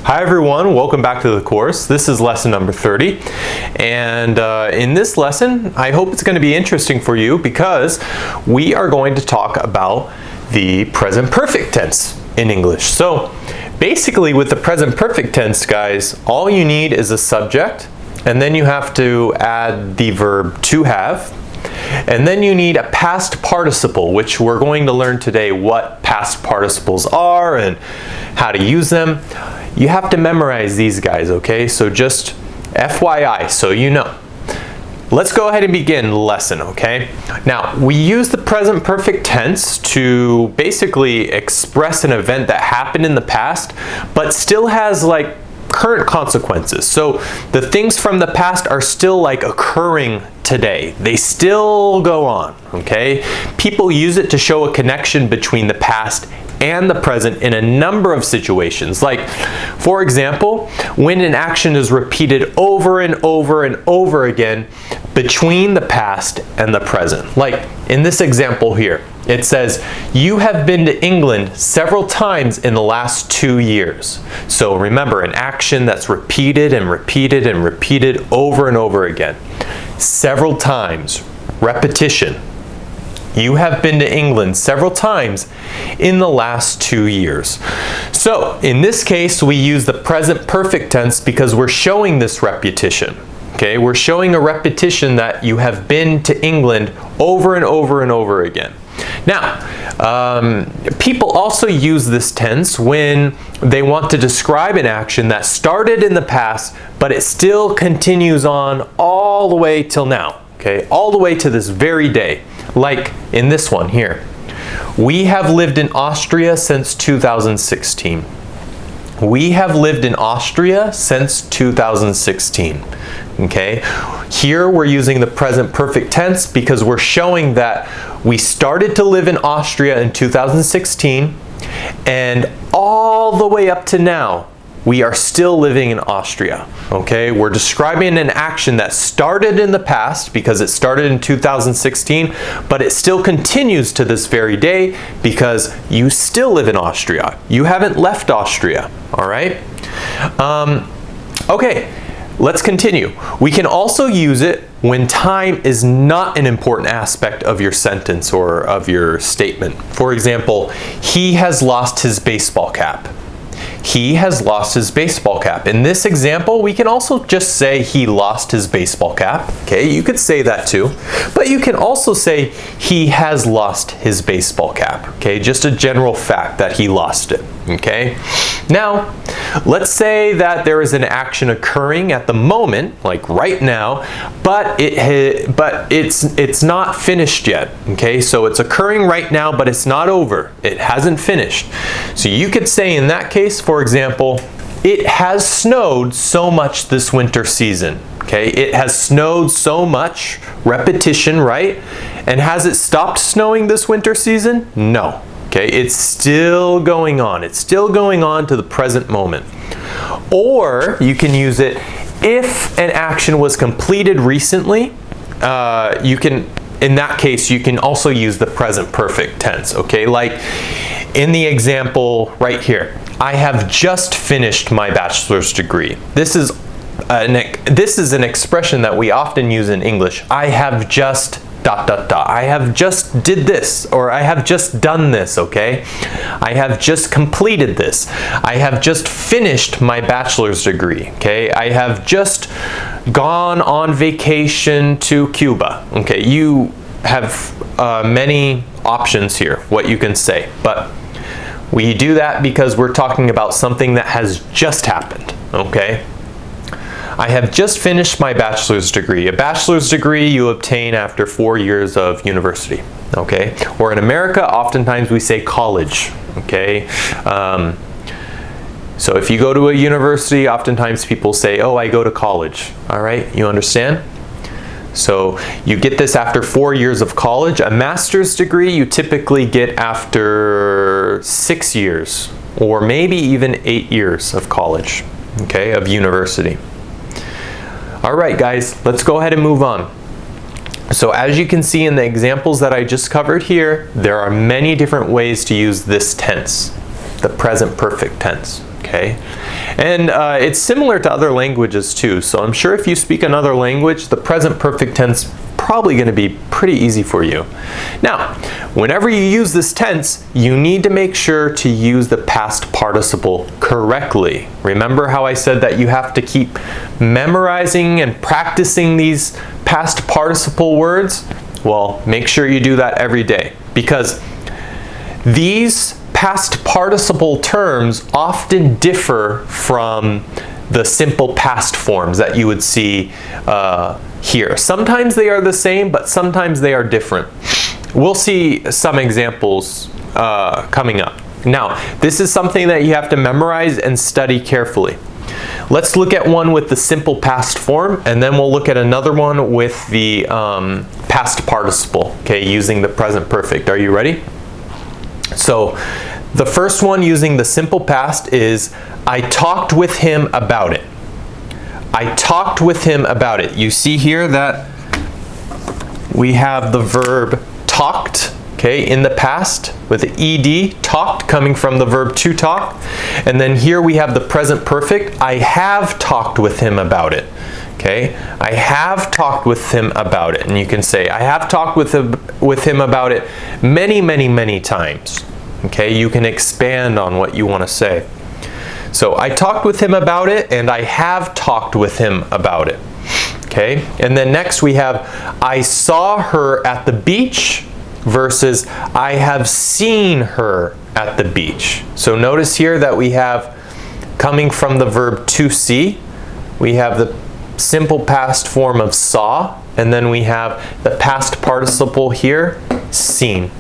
Hi everyone, welcome back to the course. This is lesson number 30, and in this lesson I hope it's going to be interesting for you because we are going to talk about the present perfect tense in English. So basically with the present perfect tense, guys, all you need is a subject, and then you have to add the verb to have, and then you need a past participle, which we're going to learn today what past participles are and how to use them. You have to memorize these guys, okay? So just FYI, so you know. Let's go ahead and begin the lesson, okay? Now, we use the present perfect tense to basically express an event that happened in the past, but still has like current consequences. So the things from the past are still like occurring today. They still go on, okay? People use it to show a connection between the past and the present in a number of situations. Like, for example, when an action is repeated over and over and over again between the past and the present. Like in this example here, it says, you have been to England several times in the last 2 years. So remember, an action that's repeated and repeated and repeated over and over again. Several times, repetition. You have been to England several times in the last 2 years. So in this case, we use the present perfect tense because we're showing this repetition. Okay, we're showing a repetition that you have been to England over and over and over again. Now, people also use this tense when they want to describe an action that started in the past, but it still continues on all the way till now. Okay, all the way to this very day. Like in this one here. We have lived in Austria since 2016. We have lived in Austria since 2016. Okay, here we're using the present perfect tense because we're showing that we started to live in Austria in 2016, and all the way up to now we are still living in Austria. Okay, we're describing an action that started in the past because it started in 2016, but it still continues to this very day because you still live in Austria. You haven't left Austria. All right. Okay. Let's continue. We can also use it when time is not an important aspect of your sentence or of your statement. For example, he has lost his baseball cap. He has lost his baseball cap. In this example, we can also just say he lost his baseball cap. Okay, you could say that too. But you can also say he has lost his baseball cap. Okay, just a general fact that he lost it. Okay, now let's say that there is an action occurring at the moment, like right now, but it's not finished yet. Okay, so it's occurring right now, but it's not over. It hasn't finished. So you could say in that case, for example, it has snowed so much this winter season. Okay, it has snowed so much, repetition, right? And has it stopped snowing this winter season? No. Okay, it's still going on. It's still going on to the present moment. Or you can use it if an action was completed recently. In that case, you can also use the present perfect tense. Okay, like in the example right here, I have just finished my bachelor's degree. This is an expression that we often use in English. I have just ... I have just did this, or I have just done this, okay? I have just completed this. I have just finished my bachelor's degree, okay? I have just gone on vacation to Cuba, okay? You have many options here, what you can say, but we do that because we're talking about something that has just happened, okay? I have just finished my bachelor's degree. A bachelor's degree you obtain after 4 years of university, okay? Or in America, oftentimes we say college, okay? So if you go to a university, oftentimes people say, oh, I go to college, all right? You understand? So you get this after 4 years of college. A master's degree you typically get after 6 years, or maybe even 8 years of college, okay, of university. All right, guys, let's go ahead and move on. So as you can see in the examples that I just covered here, there are many different ways to use this tense, the present perfect tense. Okay, and it's similar to other languages too. So I'm sure if you speak another language, the present perfect tense probably going to be pretty easy for you. Now, whenever you use this tense, you need to make sure to use the past participle correctly. Remember how I said that you have to keep memorizing and practicing these past participle words? Well, make sure you do that every day, because these past participle terms often differ from the simple past forms that you would see here. Sometimes they are the same, but sometimes they are different. We'll see some examples coming up. Now, this is something that you have to memorize and study carefully. Let's look at one with the simple past form, and then we'll look at another one with the past participle, okay, using the present perfect. Are you ready? So, the first one using the simple past is, I talked with him about it. I talked with him about it. You see here that we have the verb talked, okay, in the past with the ed, talked, coming from the verb to talk. And then here we have the present perfect. I have talked with him about it. Okay, I have talked with him about it. And you can say, I have talked with him about it many, many, many times. Okay, you can expand on what you want to say. So I talked with him about it, and I have talked with him about it. Okay, and then next we have, I saw her at the beach versus I have seen her at the beach. So notice here that we have, coming from the verb to see, we have the simple past form of saw, and then we have the past participle here, seen.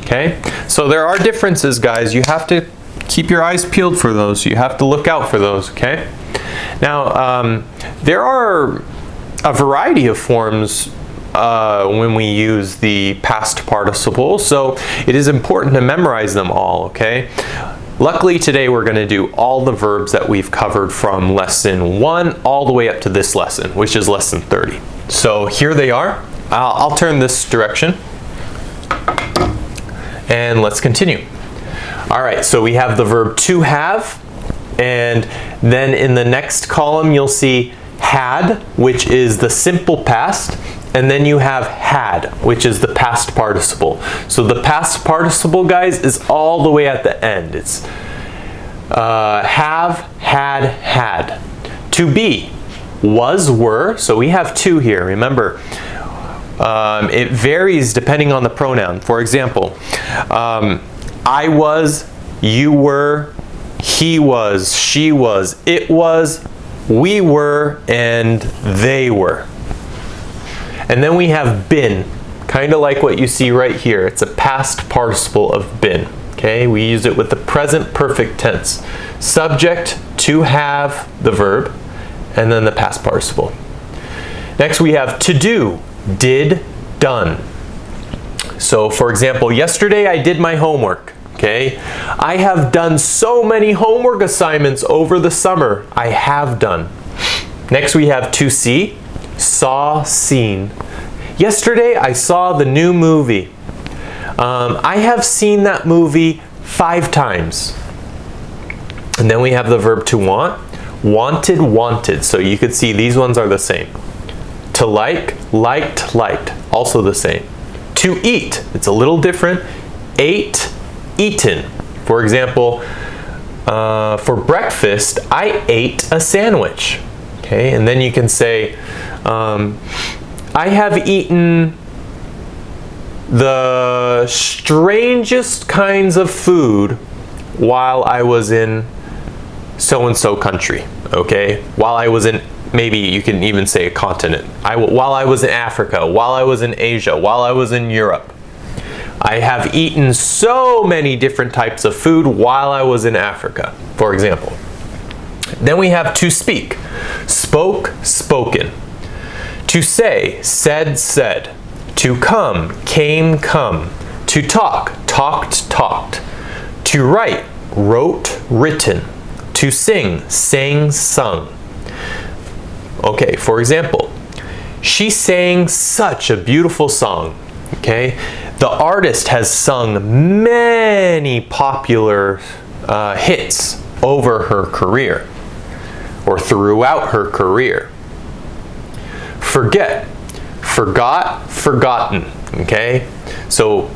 Okay, so there are differences, guys. You have to keep your eyes peeled for those. You have to look out for those, okay? Now, there are a variety of forms when we use the past participle, so it is important to memorize them all, okay? Luckily today we're going to do all the verbs that we've covered from lesson 1 all the way up to this lesson, which is lesson 30. So here they are. I'll turn this direction and let's continue. All right, so we have the verb to have, and then in the next column you'll see had, which is the simple past, and then you have had, which is the past participle. So the past participle, guys, is all the way at the end. It's have, had. To be, was, were, so we have two here. Remember, it varies depending on the pronoun. For example, I was, you were, he was, she was, it was, we were, and they were. And then we have been, kind of like what you see right here. It's a past participle of been. Okay, we use it with the present perfect tense. Subject, to have, the verb, and then the past participle. Next we have to do, did, done. So for example, yesterday I did my homework. Okay, I have done so many homework assignments over the summer. I have done. Next we have to see, saw, seen. Yesterday I saw the new movie. I have seen that movie 5 times. And then we have the verb to want, wanted, wanted. So you could see these ones are the same. To like, liked, liked, also the same. To eat, it's a little different. Ate, eaten. For example, for breakfast, I ate a sandwich. Okay, and then you can say, I have eaten the strangest kinds of food while I was in so-and-so country. Okay, while I was in, maybe you can even say a continent. While I was in Africa, while I was in Asia, while I was in Europe. I have eaten so many different types of food while I was in Africa, for example. Then we have to speak. Spoke, spoken. To say, said, said. To come, came, come. To talk, talked, talked. To write, wrote, written. To sing, sang, sung. Okay, for example, she sang such a beautiful song. Okay, the artist has sung many popular hits. over her career or throughout her career. Forget, forgot, forgotten, okay? So,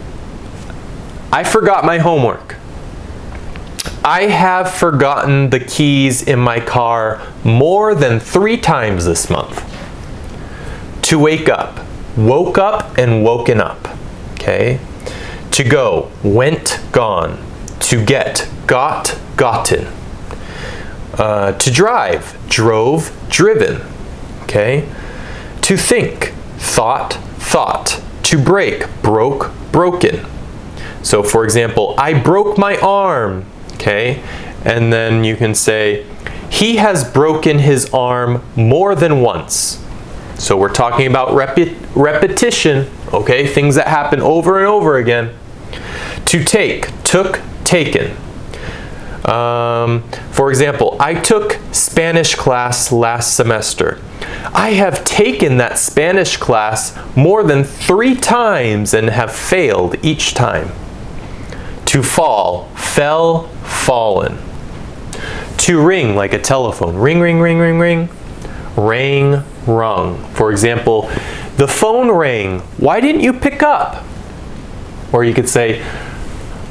I forgot my homework. I have forgotten the keys in my car more than 3 times this month. To wake up, woke up and woken up, okay? To go, went, gone. To get, got, gotten. To drive, drove, driven, okay? To think, thought, thought. To break, broke, broken. So for example, I broke my arm, okay? And then you can say, he has broken his arm more than once. So we're talking about repetition, okay? Things that happen over and over again. To take, took, taken. For example, I took Spanish class last semester. I have taken that Spanish class more than 3 times and have failed each time. To fall, fell, fallen. To ring, like a telephone. Ring, ring, ring, ring, ring. Rang, rung. For example, the phone rang. Why didn't you pick up? Or you could say,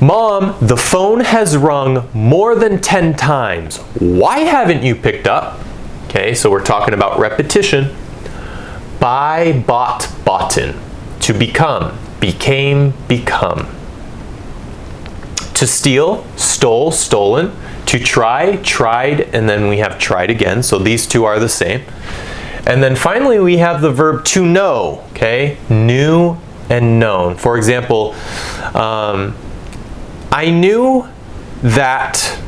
Mom, the phone has rung more than 10 times. Why haven't you picked up? Okay, so we're talking about repetition. Buy, bought, boughten. To become, became, become. To steal, stole, stolen. To try, tried, and then we have tried again. So these two are the same. And then finally we have the verb to know, okay? Knew and known. For example, I knew that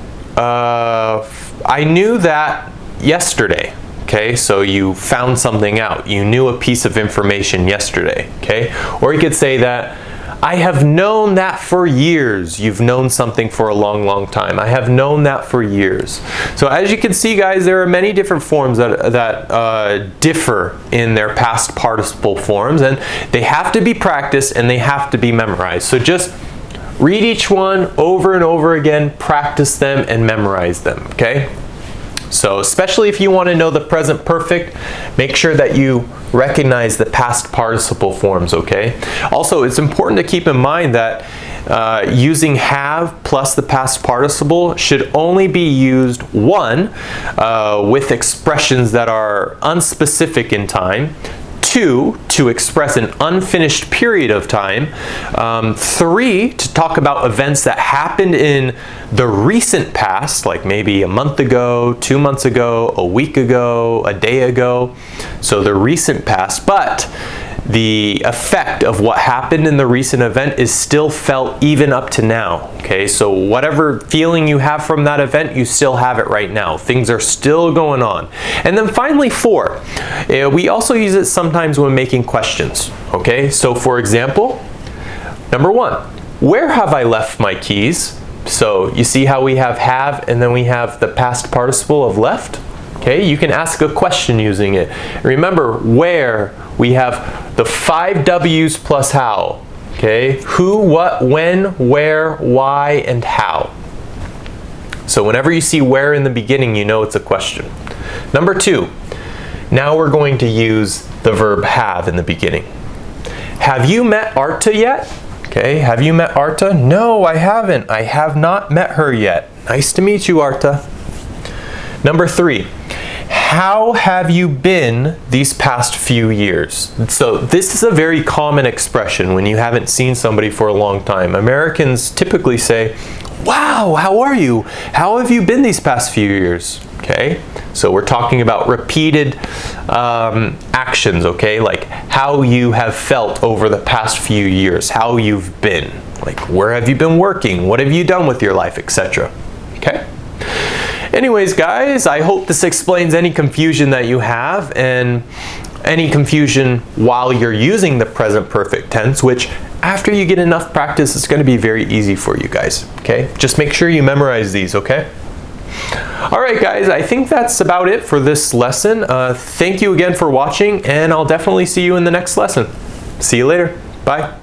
yesterday. Okay, so you found something out. You knew a piece of information yesterday. Okay, or you could say that I have known that for years. You've known something for a long, long time. I have known that for years. So as you can see, guys, there are many different forms that differ in their past participle forms, and they have to be practiced and they have to be memorized. So just read each one over and over again, practice them, and memorize them, okay? So especially if you want to know the present perfect, make sure that you recognize the past participle forms, okay? Also, it's important to keep in mind that using have plus the past participle should only be used, one, with expressions that are unspecific in time, 2, to express an unfinished period of time, 3, to talk about events that happened in the recent past, like maybe a month ago, 2 months ago, a week ago, a day ago, so the recent past, but the effect of what happened in the recent event is still felt even up to now, okay? So whatever feeling you have from that event, you still have it right now. Things are still going on. And then finally, 4, we also use it sometimes when making questions, okay? So for example, number 1, where have I left my keys? So you see how we have and then we have the past participle of left? Okay, you can ask a question using it. Remember, where, we have the 5 W's plus how. Okay, who, what, when, where, why, and how. So whenever you see where in the beginning, you know it's a question. Number 2, now we're going to use the verb have in the beginning. Have you met Arta yet? Okay, have you met Arta? No, I haven't. I have not met her yet. Nice to meet you, Arta. Number 3, how have you been these past few years? So this is a very common expression when you haven't seen somebody for a long time. Americans typically say, wow, how are you? How have you been these past few years? Okay, so we're talking about repeated actions, okay? Like how you have felt over the past few years, how you've been. Like where have you been working? What have you done with your life, etc. Okay? Anyways, guys, I hope this explains any confusion that you have and any confusion while you're using the present perfect tense, which after you get enough practice, it's going to be very easy for you guys, okay? Just make sure you memorize these, okay? All right, guys, I think that's about it for this lesson. Thank you again for watching, and I'll definitely see you in the next lesson. See you later. Bye.